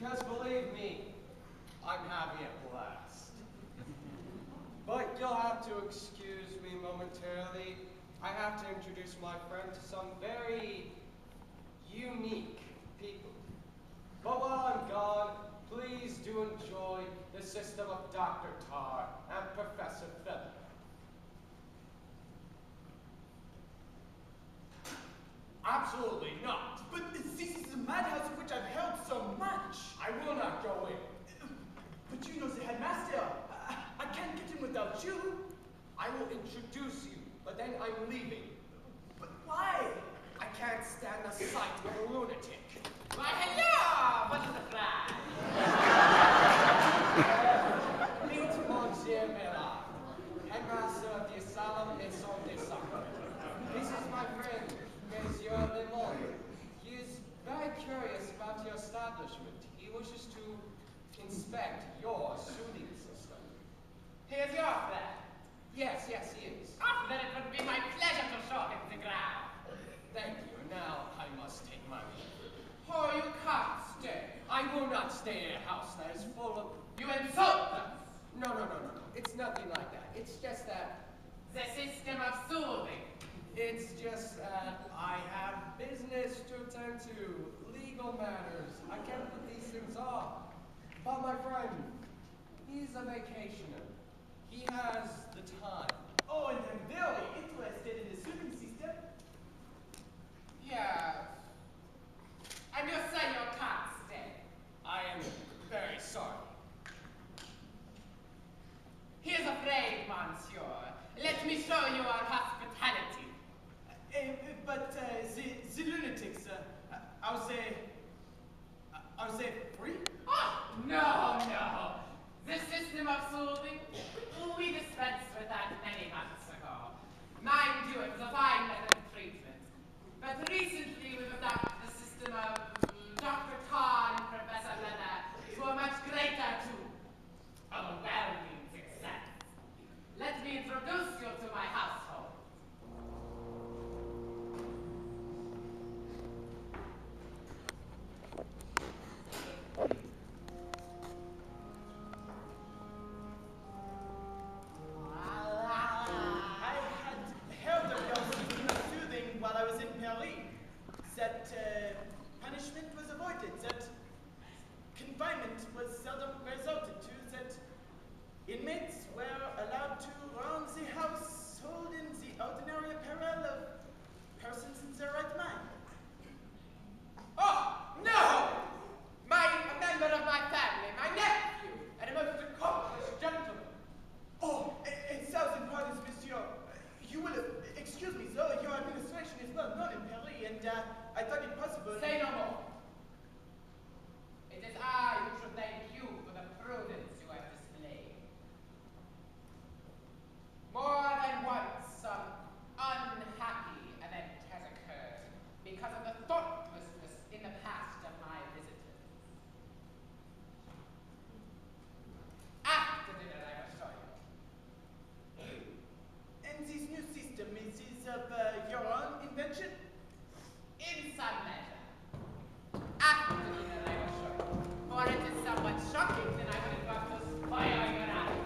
Because believe me, I'm having a blast. But you'll have to excuse me momentarily. I have to introduce my friend to some very unique people. But while I'm gone, please do enjoy the system of Dr. Tarr and Professor Fether. Absolutely not. But this is the madhouse of which I've heard so much. I will not go in. But you know the headmaster. I can't get in without you. I will introduce you, but then I'm leaving. But why? I can't stand the sight of a lunatic. Why, hello! What's the flag? Meet Monsieur Bernard, headmaster of the Asylum et Son Descent. This is my friend, Monsieur Lemon. He is very curious about your establishment. He wishes to inspect your soothing system. Here's your flag. Yes, he is. Oh, then it would be my pleasure to show him the ground. Thank you. Now I must take my leave. Oh, you can't stay. I will not stay in a house that is full of... You insult us. No. It's nothing like that. It's just that... The system of soothing. It's just that I have business to attend to, legal matters. I can't put these things off. But my friend, he's a vacationer. He has the time. Oh, and I'm very interested in the swimming system. Yes. And you say you can't stay. I am very sorry. He is afraid, monsieur. Let me show you our hospitality. But the lunatics, are they free? Oh, no. The system of soothing, we dispensed with that many months ago. Mind you, it was a fine method of treatment. But recently we've adopted the system of Dr. Tarr and Professor Fether to a much greater too. Overwhelming success. Let me introduce you to my household. Inmates were allowed to run the household in the ordinary apparel of persons in their right mind. Oh, no! A member of my family, my nephew, and a most accomplished gentleman. Oh, a thousand pardons, monsieur. You will, excuse me, though, your administration is well known in Paris, and I thought it possible... Say no more. It is I who should thank you for the prudence you have displayed. More than once, some unhappy event has occurred because of the thoughtlessness in the past of my visitors. After dinner, I will show you. And this new system, is this of your own invention? In some measure. After dinner, I will show you. For it is somewhat shocking that I would have got to spoil your appetite.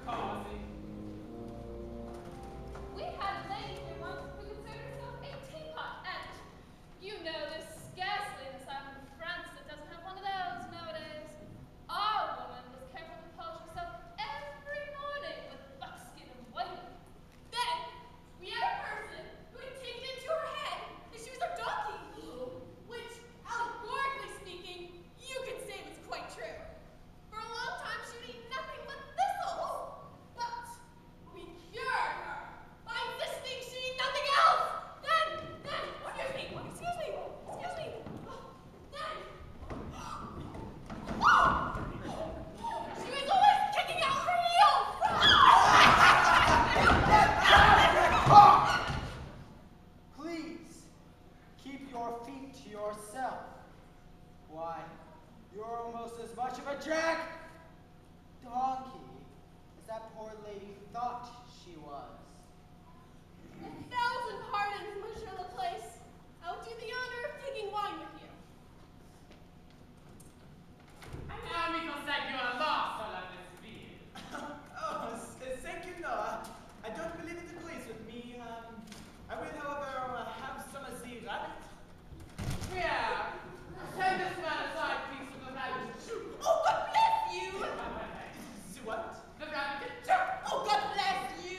Cozy. We had a lady here once who considered herself a teapot, and you know there's scarcely an asylum in France that doesn't have one of those nowadays. Our woman was careful to polish herself every morning with buckskin and whitening. Then we had a person who had taken it into her head that she was a donkey, which, allegorically speaking, you could say was quite true. For a long time she would eat nothing but thistles, but we cured her by insisting she eat nothing else. Then, excuse me. Then, she was always kicking out her heels. Please, keep your feet to yourself. Why, you're almost as much of a jack donkey as that poor lady thought she was. 1,000 pardons, Monsieur Laplace. I'll do the honor of taking wine with you. And now we can set you a loss on this field. Thank you, no. I don't believe it agrees with me. I will, however, have some of the rabbit. Here, send this man aside, piece of the rabbit to chew. Oh, God bless you! The The what? rabbit to chew. Oh, God bless you!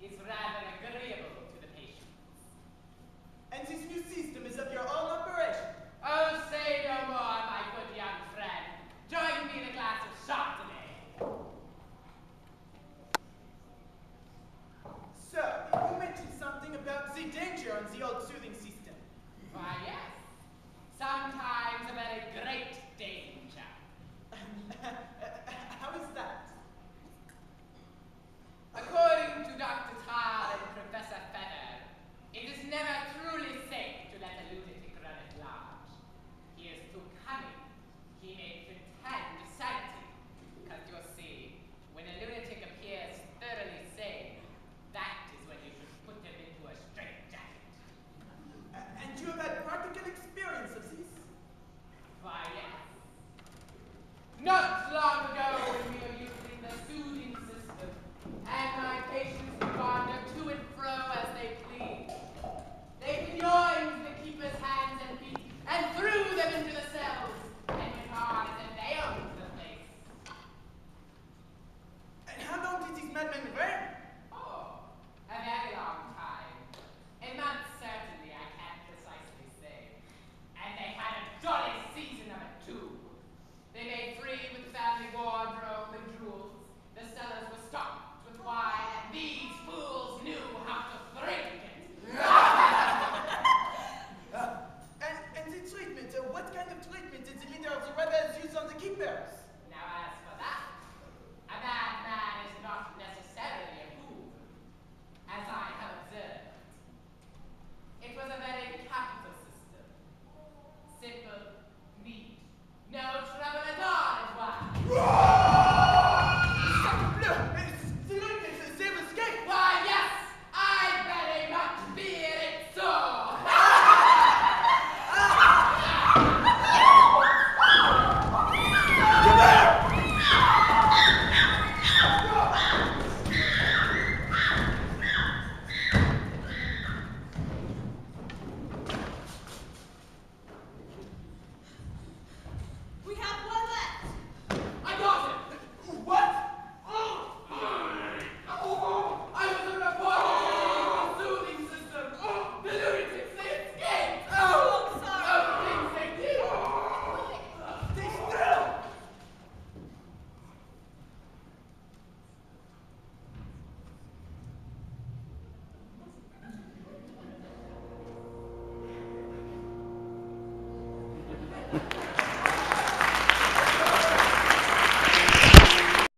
is rather agreeable to the patients. And this new system is of your own operation. Oh, say no more, my good young friend. Join me in a glass of Chardonnay. Sir, you mentioned something about the danger on the old soothing system. Why, yes. Sometimes a very great